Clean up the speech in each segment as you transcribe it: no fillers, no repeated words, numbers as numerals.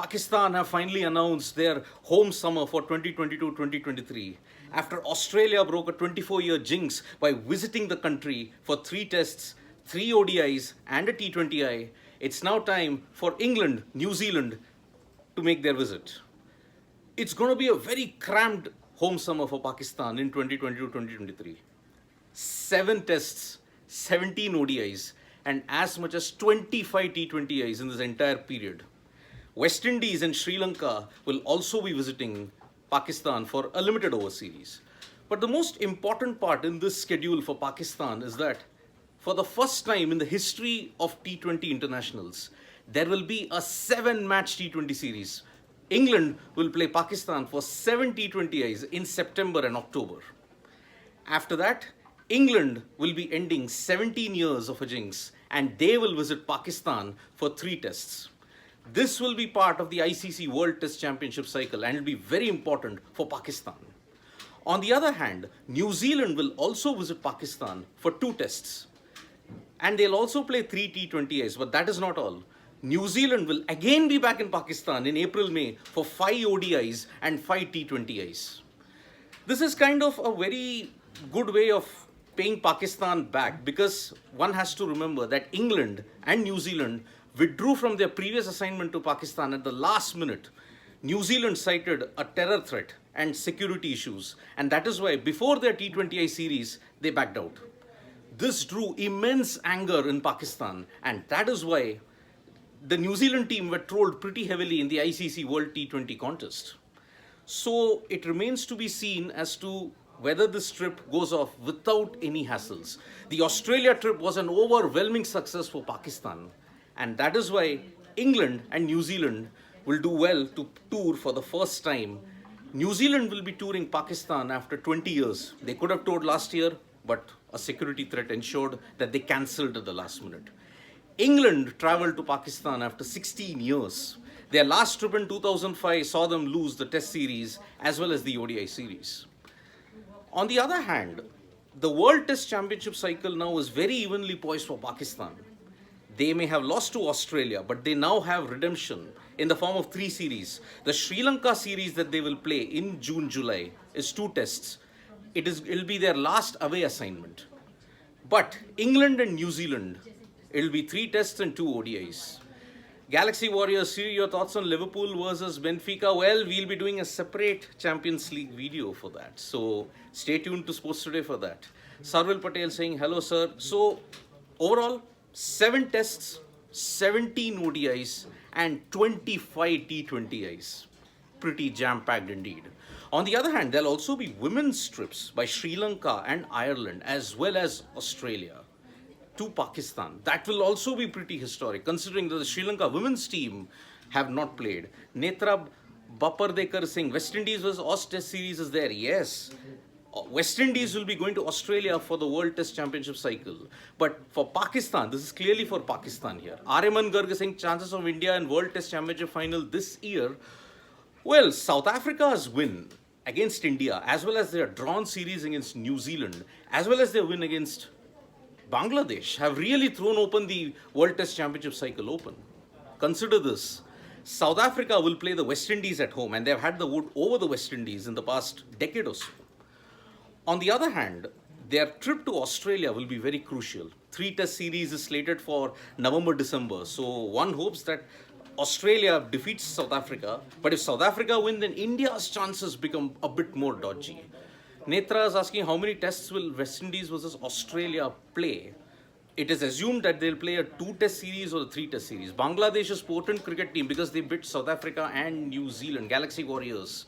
Pakistan have finally announced their home summer for 2022-2023 after Australia broke a 24-year jinx by visiting the country for 3 tests, 3 ODIs and a T20I. It's now time for England, New Zealand to make their visit. It's going to be a very cramped home summer for Pakistan in 2022-2023. 7 tests, 17 ODIs and as much as 25 T20Is in this entire period. West Indies and Sri Lanka will also be visiting Pakistan for a limited over series. But the most important part in this schedule for Pakistan is that for the first time in the history of T20 internationals, there will be a 7-match T20 series. England will play Pakistan for 7 T20Is in September and October. After that, England will be ending 17 years of a jinx and they will visit Pakistan for 3 tests. This will be part of the ICC World Test Championship cycle and it will be very important for Pakistan. On the other hand, New Zealand will also visit Pakistan for 2 tests. And they'll also play 3 T20Is, but that is not all. New Zealand will again be back in Pakistan in April-May for 5 ODIs and 5 T20Is. This is kind of a very good way of paying Pakistan back because one has to remember that England and New Zealand withdrew from their previous assignment to Pakistan at the last minute. New Zealand cited a terror threat and security issues, and that is why before their T20I series, they backed out. This drew immense anger in Pakistan, and that is why the New Zealand team were trolled pretty heavily in the ICC World T20 contest. So it remains to be seen as to whether this trip goes off without any hassles. The Australia trip was an overwhelming success for Pakistan. And that is why England and New Zealand will do well to tour for the first time. New Zealand will be touring Pakistan after 20 years. They could have toured last year, but a security threat ensured that they cancelled at the last minute. England travelled to Pakistan after 16 years. Their last trip in 2005 saw them lose the Test series as well as the ODI series. On the other hand, the World Test Championship cycle now is very evenly poised for Pakistan. They may have lost to Australia, but they now have redemption in the form of 3 series. The Sri Lanka series that they will play in June, July is 2 tests. It'll be their last away assignment. But England and New Zealand, it'll be 3 tests and 2 ODIs. Galaxy Warriors, see your thoughts on Liverpool versus Benfica. Well, we'll be doing a separate Champions League video for that. So stay tuned to Sports Today for that. Sarvil Patel saying, hello, sir. So overall, 7 tests, 17 ODIs and 25 T20Is. Pretty jam-packed indeed. On the other hand, there'll also be women's trips by Sri Lanka and Ireland as well as Australia to Pakistan. That will also be pretty historic considering that the Sri Lanka women's team have not played. Netra Bapardekar saying West Indies versus Aus Test series is there. Yes. West Indies will be going to Australia for the World Test Championship cycle. But for Pakistan, this is clearly for Pakistan here. Aryaman Garg is saying chances of India in World Test Championship final this year. Well, South Africa's win against India, as well as their drawn series against New Zealand, as well as their win against Bangladesh, have really thrown open the World Test Championship cycle open. Consider this. South Africa will play the West Indies at home, and they've had the wood over the West Indies in the past decade or so. On the other hand, their trip to Australia will be very crucial. 3 test series is slated for November, December. So one hopes that Australia defeats South Africa. But if South Africa win, then India's chances become a bit more dodgy. Netra is asking how many tests will West Indies versus Australia play. It is assumed that they'll play a 2-test series or a 3-test series. Bangladesh's potent cricket team, because they beat South Africa and New Zealand, Galaxy Warriors.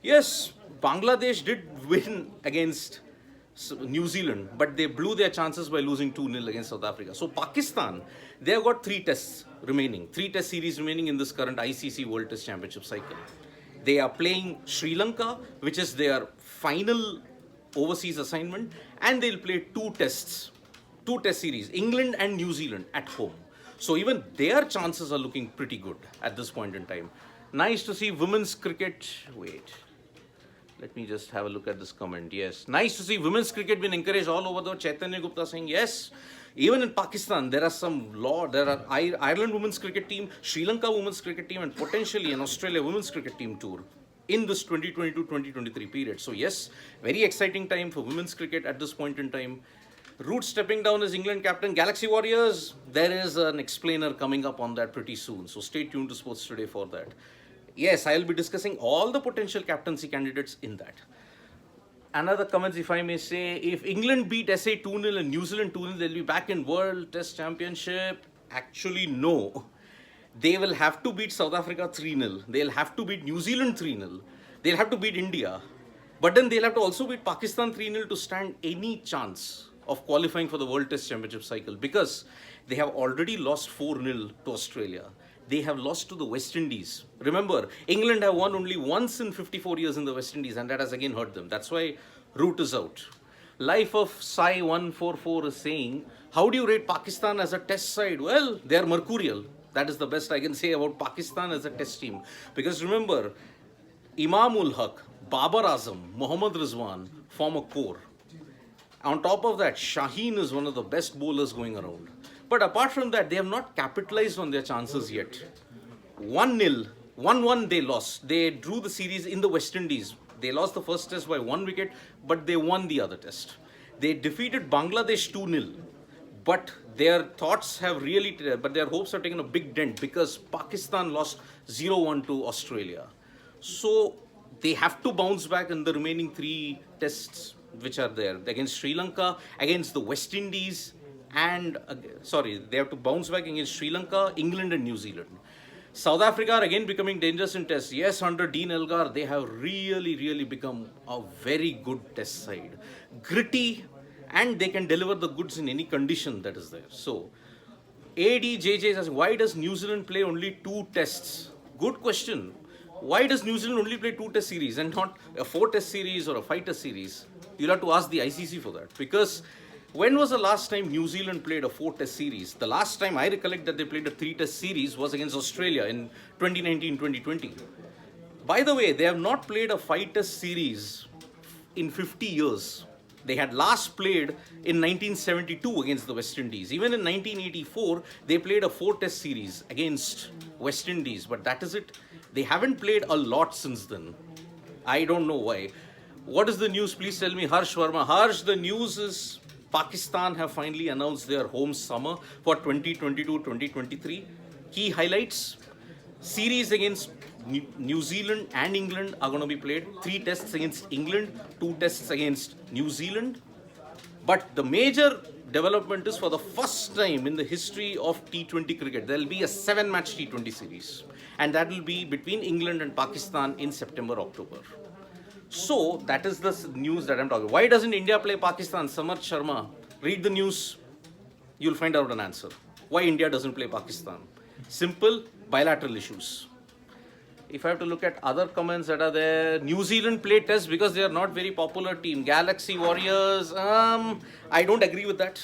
Yes, Bangladesh did win against New Zealand, but they blew their chances by losing 2-0 against South Africa. So Pakistan, they have got 3 tests remaining, 3-test series remaining in this current ICC World Test Championship cycle. They are playing Sri Lanka, which is their final overseas assignment, and they'll play 2 tests, 2-test series, England and New Zealand at home. So even their chances are looking pretty good at this point in time. Nice to see women's cricket. Wait. Let me just have a look at this comment. Yes. Nice to see women's cricket being encouraged all over the world. Chaitanya Gupta saying yes. Even in Pakistan, there are some law. There are Ireland women's cricket team, Sri Lanka women's cricket team, and potentially an Australia women's cricket team tour in this 2022-2023 period. So yes, very exciting time for women's cricket at this point in time. Root stepping down as England captain. Galaxy Warriors, there is an explainer coming up on that pretty soon. So stay tuned to Sports Today for that. Yes, I'll be discussing all the potential captaincy candidates in that. Another comments, if I may say, if England beat SA 2-0 and New Zealand 2-0, they'll be back in World Test Championship. Actually, no. They will have to beat South Africa 3-0. They'll have to beat New Zealand 3-0. They'll have to beat India. But then they'll have to also beat Pakistan 3-0 to stand any chance of qualifying for the World Test Championship cycle, because they have already lost 4-0 to Australia. They have lost to the West Indies. Remember, England have won only once in 54 years in the West Indies, and that has again hurt them. That's why Root is out. Life of Sai 144 is saying, how do you rate Pakistan as a test side? Well, they are mercurial. That is the best I can say about Pakistan as a test team. Because remember, Imamul Haq, Babar Azam, Mohammad Rizwan form a core. On top of that, Shaheen is one of the best bowlers going around. But apart from that, they have not capitalized on their chances yet. 1-0, 1-1 they lost. They drew the series in the West Indies. They lost the first test by 1 wicket, but they won the other test. They defeated Bangladesh 2-0. But their thoughts have really, but their hopes have taken a big dent because Pakistan lost 0-1 to Australia. So they have to bounce back in the remaining 3 tests which are there, against Sri Lanka, against the West Indies, and they have to bounce back against Sri Lanka, England and New Zealand. South Africa are again becoming dangerous in tests. Yes, under Dean Elgar, they have really become a very good test side. Gritty, and they can deliver the goods in any condition that is there. So, ADJJ says, why does New Zealand play only 2 tests? Good question. Why does New Zealand only play 2 test series and not a 4 test series or a 5 test series? You'll have to ask the ICC for that. Because when was the last time New Zealand played a 4 test series? The last time I recollect that they played a 3 test series was against Australia in 2019-2020. By the way, they have not played a 5 test series in 50 years. They had last played in 1972 against the West Indies. Even in 1984, they played a 4 test series against West Indies. But that is it. They haven't played a lot since then. I don't know why. What is the news? Please tell me. Harsh Verma. Harsh, the news is Pakistan have finally announced their home summer for 2022-2023. Key highlights. Series against New Zealand and England are going to be played. 3 tests against England, 2 tests against New Zealand. But the major development is, for the first time in the history of T20 cricket, there will be a 7-match T20 series. And that will be between England and Pakistan in September, October. So that is the news that I'm talking. Why doesn't India play Pakistan? Samarth Sharma, read the news. You'll find out an answer. Why India doesn't play Pakistan? Simple, bilateral issues. If I have to look at other comments that are there, New Zealand play tests because they are not very popular team. Galaxy Warriors, I don't agree with that.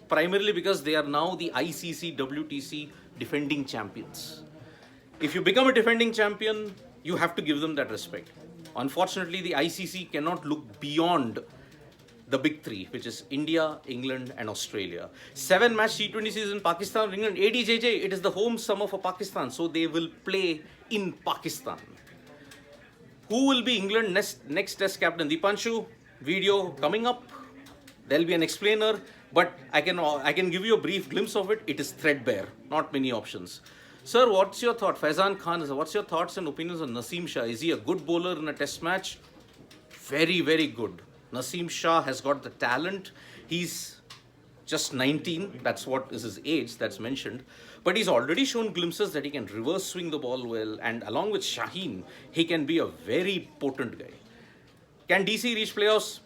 Primarily because they are now the ICC WTC defending champions. If you become a defending champion, you have to give them that respect. Unfortunately, the ICC cannot look beyond the big 3, which is India, England and Australia. 7-match T20 series in Pakistan, England. ADJJ, it is the home summer for Pakistan, so they will play in Pakistan. Who will be England next test captain? Deepanshu, video coming up. There'll be an explainer, but I can give you a brief glimpse of it. It is threadbare, not many options. Sir, what's your thought? Faizan Khan, what's your thoughts and opinions on Naseem Shah? Is he a good bowler in a test match? Very good. Naseem Shah has got the talent. He's just 19. That's what is his age, that's mentioned. But he's already shown glimpses that he can reverse swing the ball well. And along with Shaheen, he can be a very potent guy. Can DC reach playoffs?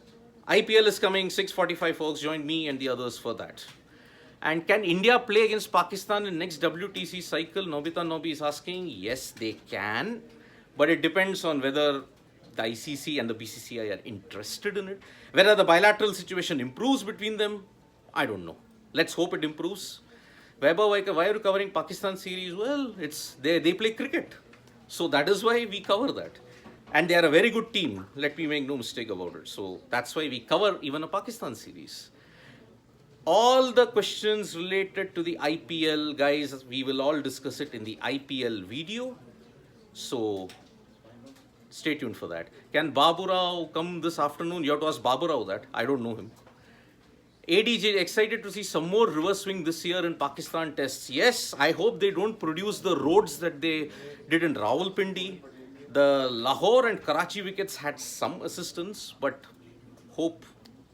IPL is coming, 6:45 folks. Join me and the others for that. And can India play against Pakistan in next WTC cycle? Nobita Nobi is asking. Yes, they can. But it depends on whether the ICC and the BCCI are interested in it. Whether the bilateral situation improves between them, I don't know. Let's hope it improves. Weber, why are you covering Pakistan series? Well, they play cricket. So that is why we cover that. And they are a very good team. Let me make no mistake about it. So that's why we cover even a Pakistan series. All the questions related to the IPL, guys, we will all discuss it in the IPL video. So stay tuned for that. Can Babu Rao come this afternoon? You have to ask Babu Rao that. I don't know him. ADJ, excited to see some more reverse swing this year in Pakistan tests. Yes, I hope they don't produce the roads that they did in Rawalpindi. The Lahore and Karachi wickets had some assistance, but hope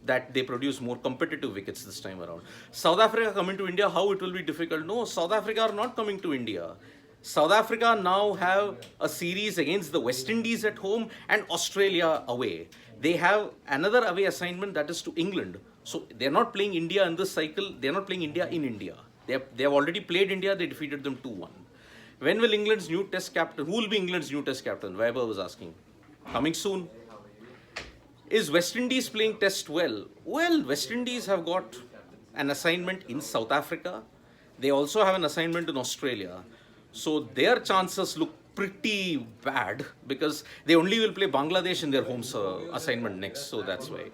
that they produce more competitive wickets this time around. South Africa coming to India, how it will be difficult? No, South Africa are not coming to India. South Africa now have a series against the West Indies at home and Australia away. They have another away assignment, that is to England. So they're not playing India in this cycle. They're not playing India in India. They have already played India. They defeated them 2-1. When will England's new test captain, who will be England's new test captain? Weber was asking. Coming soon. Is West Indies playing test well? Well, West Indies have got an assignment in South Africa. They also have an assignment in Australia. So their chances look pretty bad because they only will play Bangladesh in their home assignment next. So that's why.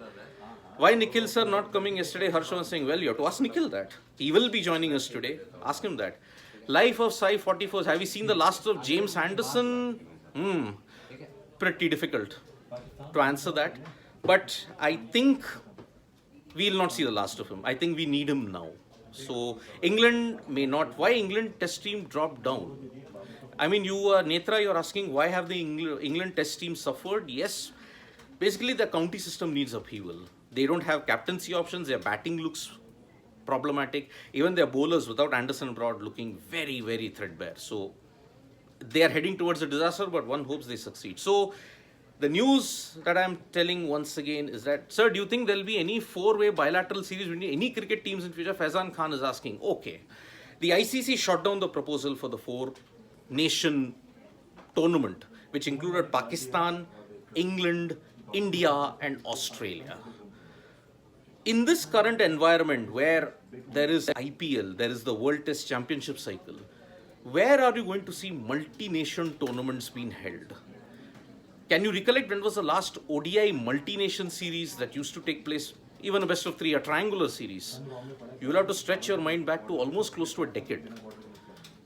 Why Nikhil sir not coming yesterday? Harsha was saying, well, you have to ask Nikhil that. He will be joining us today. Ask him that. Life of Sai 44. Have you seen the last of James Anderson? Pretty difficult to answer that. But I think we will not see the last of him. I think we need him now. So England may not. Why England test team dropped down? I mean, Netra, you're asking why have the England test team suffered? Yes. Basically, the county system needs upheaval. They don't have captaincy options. Their batting looks problematic. Even their bowlers without Anderson Broad looking very, very threadbare. So they are heading towards a disaster, but one hopes they succeed. So the news that I'm telling once again is that, sir, do you think there'll be any four-way bilateral series between any cricket teams in future? Faizan Khan is asking. Okay. The ICC shot down the proposal for the four-nation tournament, which included Pakistan, England, India, and Australia. In this current environment where there is IPL, there is the World Test Championship cycle, where are you going to see multi-nation tournaments being held? Can you recollect when was the last ODI multi-nation series that used to take place, even a best of three, a triangular series? You will have to stretch your mind back to almost close to a decade.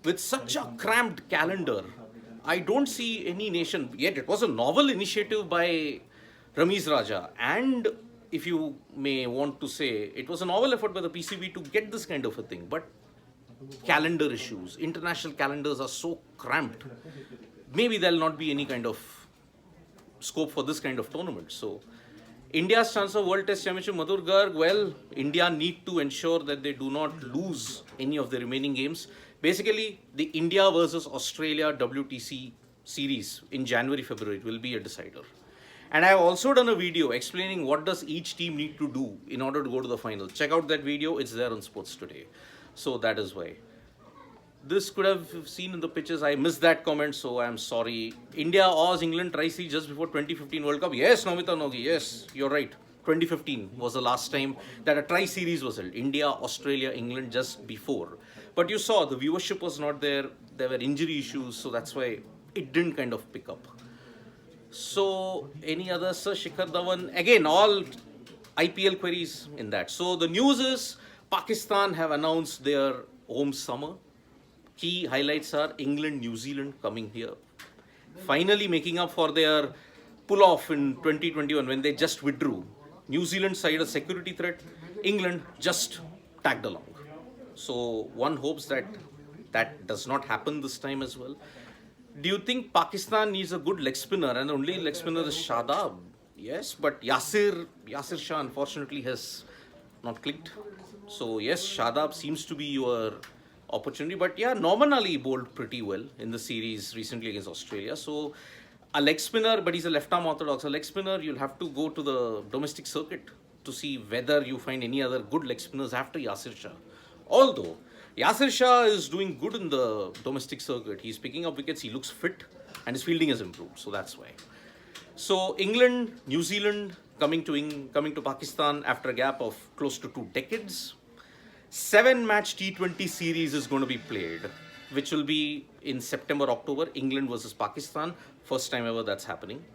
With such a cramped calendar, I don't see any nation, yet it was a novel initiative by Ramiz Raja, and if you may want to say, it was a novel effort by the PCB to get this kind of a thing, but calendar issues, international calendars are so cramped, maybe there'll not be any kind of scope for this kind of tournament. So India's chance of World Test Championship, Madhur Garg, well, India need to ensure that they do not lose any of the remaining games. Basically, the India versus Australia WTC series in January, February will be a decider. And I have also done a video explaining what does each team need to do in order to go to the final. Check out that video. It's there on Sports Today. So that is why. This could have seen in the pictures. I missed that comment, so I'm sorry. India Oz England tri-series just before 2015 World Cup. Yes, Nomita Nogi. Yes, you're right. 2015 was the last time that a tri-series was held. India, Australia, England just before. But you saw the viewership was not there. There were injury issues, so that's why it didn't kind of pick up. So, any other, Sir Shikhar Dhawan? Again, all IPL queries in that. So, the news is Pakistan have announced their home summer. Key highlights are England, New Zealand coming here. Finally making up for their pull-off in 2021 when they just withdrew. New Zealand side a security threat. England just tagged along. So, one hopes that that does not happen this time as well. Do you think Pakistan needs a good leg spinner and the only leg spinner is Shadab? Yes, but Yasir Shah unfortunately has not clicked. So yes, Shadab seems to be your opportunity. But yeah, Norman Ali bowled pretty well in the series recently against Australia. So a leg spinner, but he's a left-arm orthodox. A leg spinner, you'll have to go to the domestic circuit to see whether you find any other good leg spinners after Yasir Shah. Although Yasir Shah is doing good in the domestic circuit. He's picking up wickets, he looks fit, and his fielding has improved. So that's why. So England, New Zealand coming to Pakistan after a gap of close to 2 decades. 7-match T20 series is going to be played, which will be in September, October. England versus Pakistan. First time ever that's happening.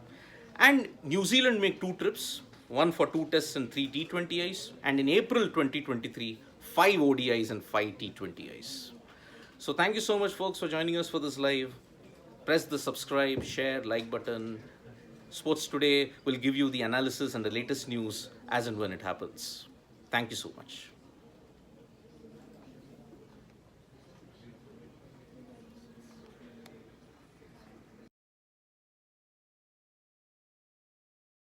And New Zealand make 2 trips. One for 2 tests and 3 T20Is. And in April 2023, 5 ODIs and 5 T20Is. So thank you so much, folks, for joining us for this live. Press the subscribe, share, like button. Sports Today will give you the analysis and the latest news as and when it happens. Thank you so much.